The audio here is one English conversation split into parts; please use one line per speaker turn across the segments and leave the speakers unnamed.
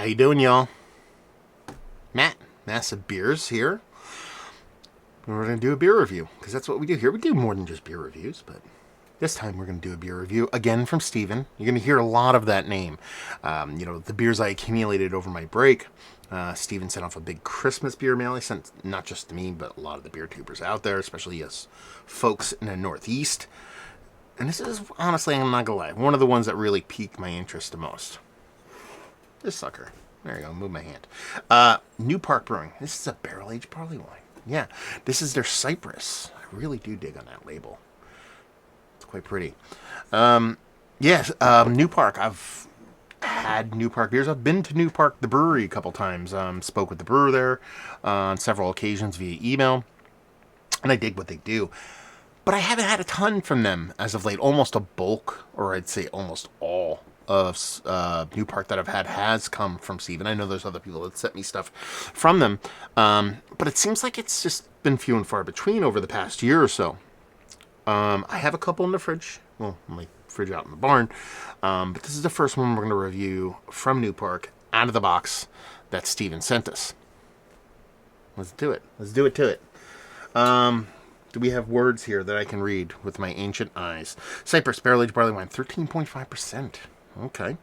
How you doing, y'all? Matt, Massive Beers here. We're going to do a beer review, because that's what we do here. We do more than just beer reviews, but this time we're going to do a beer review, again, from Steven. You're going to hear a lot of that name. The beers I accumulated over my break. Steven sent off a big Christmas beer mail. He sent not just to me, but a lot of the beer tubers out there, especially us folks in the Northeast. And this is, honestly, I'm not going to lie, one of the ones that really piqued my interest the most. This sucker. There you go, move my hand. New Park Brewing. This is a barrel-aged barley wine. Yeah, this is their Cypress. I really do dig on that label. It's quite pretty. New Park. I've had New Park beers. I've been to New Park, the brewery, a couple times. Spoke with the brewer there on several occasions via email. And I dig what they do. But I haven't had a ton from them as of late. Almost a bulk, or I'd say almost all of New Park that I've had has come from Steven. I know there's other people that sent me stuff from them. But it seems like it's just been few and far between over the past year or so. I have a couple in the fridge. Well, my fridge out in the barn. But this is the first one we're going to review from New Park, out of the box, that Steven sent us. Let's do it. Let's do it to it. Do we have words here that I can read with my ancient eyes? Cypress, barrel-aged barley wine, 13.5%. Okay.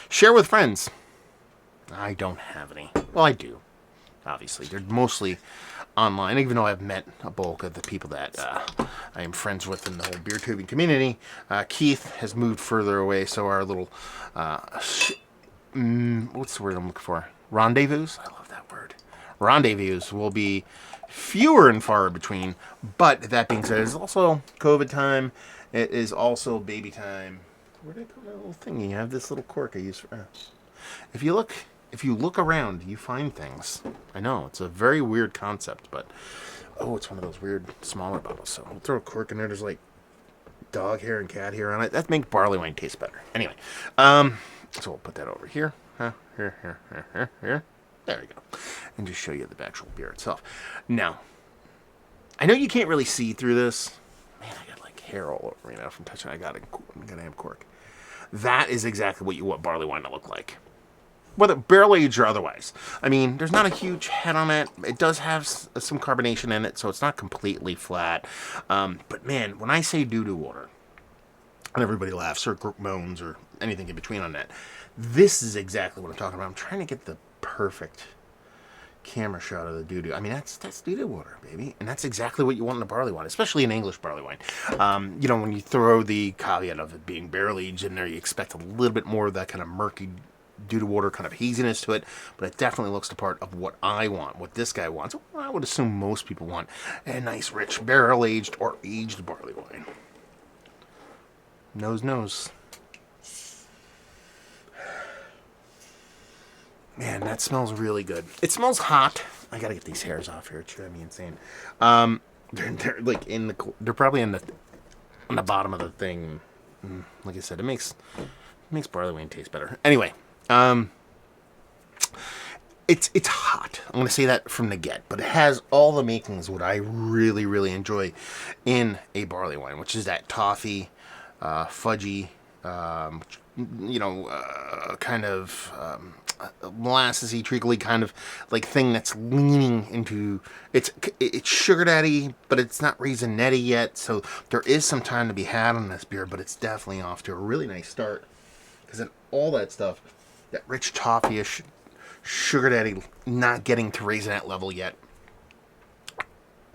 Share with friends. I don't have any. Well, I do. Obviously. They're mostly online, even though I've met a bulk of the people that I am friends with in the whole beer tubing community. Keith has moved further away, so our little, what's the word I'm looking for? Rendezvous? I love that word. Rendezvous will be fewer and far between, but that being said, it's also COVID time. It is also baby time. Where did I put my little thingy? I have this little cork I use for... If you look around, you find things. I know, it's a very weird concept, but... Oh, it's one of those weird, smaller bottles. So we'll throw a cork in there. There's like dog hair and cat hair on it. That makes barley wine taste better. Anyway, so we'll put that over here. Here. There we go. And just show you the actual beer itself. Now, I know you can't really see through this. Man, I got like hair all over me now from touching. I gotta have cork. That is exactly what you want barley wine to look like. Whether barrel aged or otherwise. I mean, there's not a huge head on it. It does have some carbonation in it, so it's not completely flat. But man, when I say doo-doo water, and everybody laughs or moans or anything in between on that, this is exactly what I'm talking about. I'm trying to get the perfect camera shot of the doo-doo. I mean, that's doo-doo water, baby. And that's exactly what you want in a barley wine, especially an English barley wine. When you throw the caveat of it being barrel-aged in there, you expect a little bit more of that kind of murky doo-doo water kind of haziness to it, but it definitely looks the part of what I want, what this guy wants. Well, I would assume most people want a nice, rich, barrel-aged or aged barley wine. Nose. Man, that smells really good. It smells hot. I gotta get these hairs off here. It's driving me insane. They're like they're probably on the bottom of the thing. Like I said, it makes barley wine taste better. Anyway, it's hot. I'm gonna say that from the get, but it has all the makings what I really, really enjoy in a barley wine, which is that toffee, fudgy, kind of molassesy, treacly kind of like thing that's leaning into it's sugar daddy, but it's not raisinetty yet. So there is some time to be had on this beer, but it's definitely off to a really nice start. Because then all that stuff, that rich toffee-ish sugar daddy, not getting to raisinette level yet.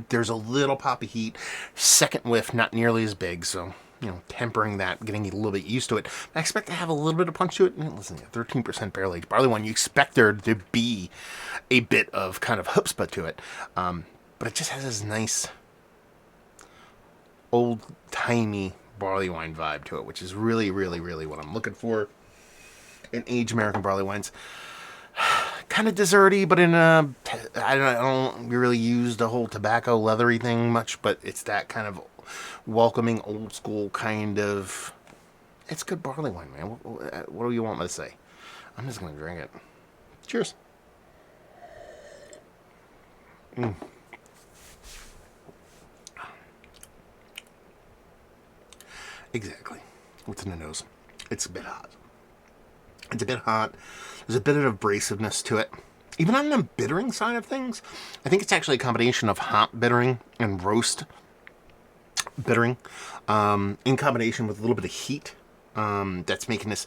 There's a little pop of heat. Second whiff, not nearly as big, so tempering that, getting a little bit used to it. I expect to have a little bit of punch to it. Listen, 13% barrel-aged barley wine, you expect there to be a bit of kind of chutzpah to it. But it just has this nice, old-timey barley wine vibe to it, which is really, really, really what I'm looking for in aged American barley wines. Kind of desserty, but in a... I don't really use the whole tobacco leathery thing much, but it's that kind of welcoming, old school kind of... It's good barley wine, man. What do you want me to say? I'm just going to drink it. Cheers. Exactly. What's in the nose? It's a bit hot. It's a bit hot. There's a bit of abrasiveness to it. Even on the bittering side of things, I think it's actually a combination of hot bittering and roast bittering, in combination with a little bit of heat, that's making this.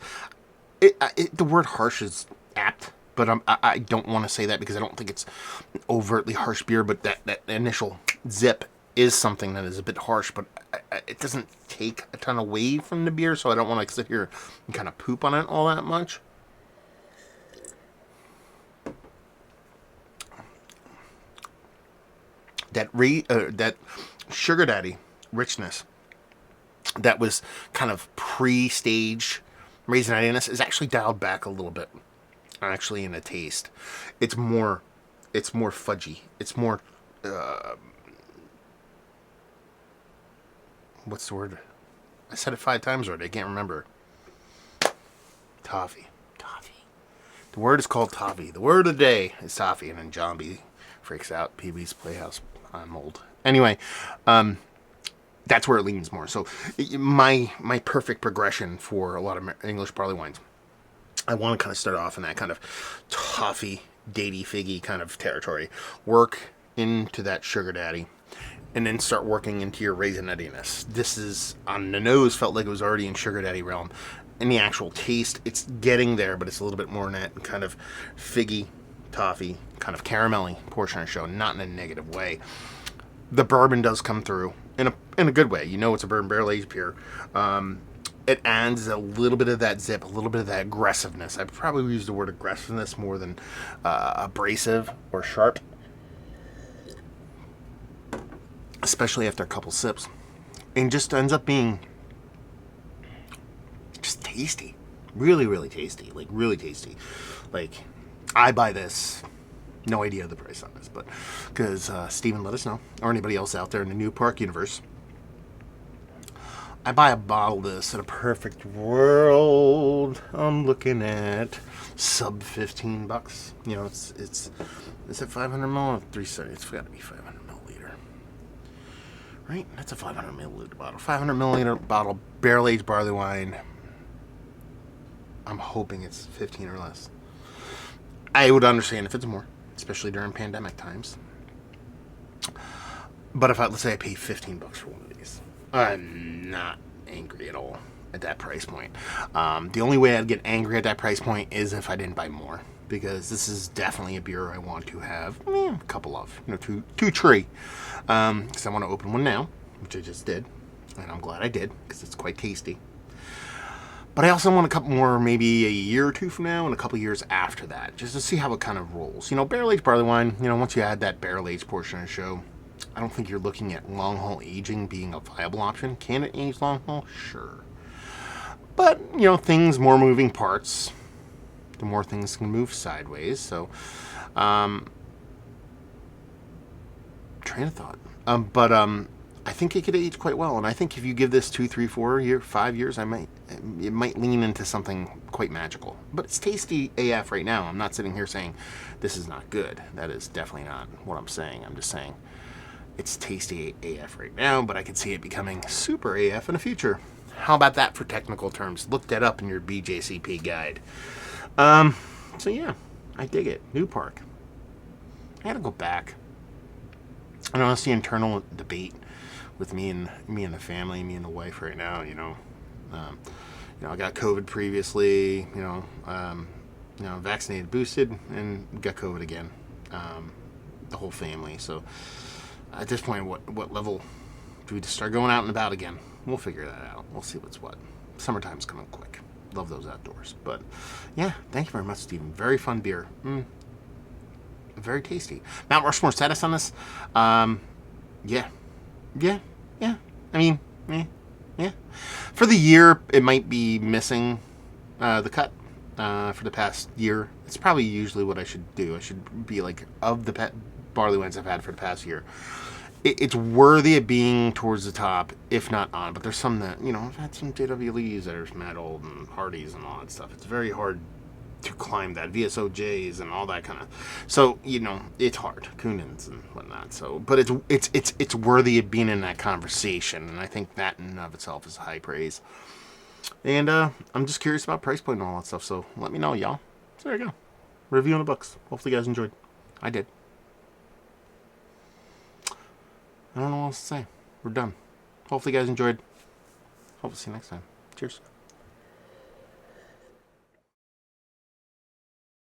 The word harsh is apt, but I don't want to say that because I don't think it's an overtly harsh beer. But that initial zip is something that is a bit harsh, but it doesn't take a ton away from the beer, so I don't want to sit here and kind of poop on it all that much. That sugar daddy richness that was kind of pre-stage raisinettiness is actually dialed back a little bit. Actually, in the taste, it's more fudgy. It's more what's the word? I said it 5 times already. I can't remember. Toffee. The word is called toffee. The word of the day is toffee, and then John B freaks out. Pee-wee's Playhouse. I'm old. Anyway, that's where it leans more. So my perfect progression for a lot of English barley wines, I want to kind of start off in that kind of toffee, datey, figgy kind of territory. Work into that sugar daddy, and then start working into your raisinettiness. This is, on the nose, felt like it was already in sugar daddy realm. In the actual taste, it's getting there, but it's a little bit more in that kind of figgy, toffee, kind of caramelly portion of the show, not in a negative way. The bourbon does come through in a good way. You know it's a bourbon barrel aged beer. It adds a little bit of that zip, a little bit of that aggressiveness. I probably use the word aggressiveness more than abrasive or sharp, especially after a couple sips, and just ends up being just tasty, really, really tasty, like really tasty. Like, I buy this. No idea the price on this, but because Steven let us know, or anybody else out there in the New Park universe, I buy a bottle of this in a perfect world. I'm looking at sub $15. You know, it's is it 500 ml or 370? It's got to be 500 milliliter, right? That's a 500 milliliter bottle. 500 milliliter bottle, barrel aged barley wine. I'm hoping it's 15 or less. I would understand if it's more, especially during pandemic times. But if let's say I pay $15 for one of these, I'm not angry at all at that price point. The only way I'd get angry at that price point is if I didn't buy more, because this is definitely a beer I want to have a couple of, two tree. Because I want to open one now, which I just did, and I'm glad I did because it's quite tasty. But I also want a couple more, maybe a year or two from now and a couple years after that, just to see how it kind of rolls. Barrel-aged barley wine, once you add that barrel-aged portion of the show, I don't think you're looking at long-haul aging being a viable option. Can it age long-haul? Sure. But, things, more moving parts, the more things can move sideways. So, train of thought. I think it could age quite well, and I think if you give this 2, 3, 4 5 years, it might lean into something quite magical. But it's tasty AF right now. I'm not sitting here saying this is not good. That is definitely not what I'm saying. I'm just saying it's tasty AF right now, but I could see it becoming super AF in the future. How about that for technical terms? Look that up in your BJCP guide. So yeah, I dig it. New Park. I had to go back. I know it's the internal debate with me and the family, me and the wife right now. I got COVID previously. Vaccinated, boosted, and got COVID again. The whole family. So at this point, what level do we just start going out and about again? We'll figure that out. We'll see what's what. Summertime's coming quick. Love those outdoors. But yeah, thank you very much, Stephen. Very fun beer. Very tasty. Mount Rushmore status on this? Yeah. I mean, yeah. For the year, it might be missing the cut for the past year. It's probably usually what I should do. I should be like, of the barley wines I've had for the past year, it's worthy of being towards the top, if not on. But there's some that, I've had some JWLEs that are mad old and Hardys and all that stuff. It's very hard to climb that, VSOJs and all that kind of. So it's hard, Kunins and whatnot. So, but it's worthy of being in that conversation, and I think that in and of itself is high praise. And I'm just curious about price point and all that stuff, so let me know, y'all. So there you go. Reviewing the books. Hopefully you guys enjoyed. I did. I don't know what else to say. We're done. Hopefully you guys enjoyed. Hope to see you next time. Cheers.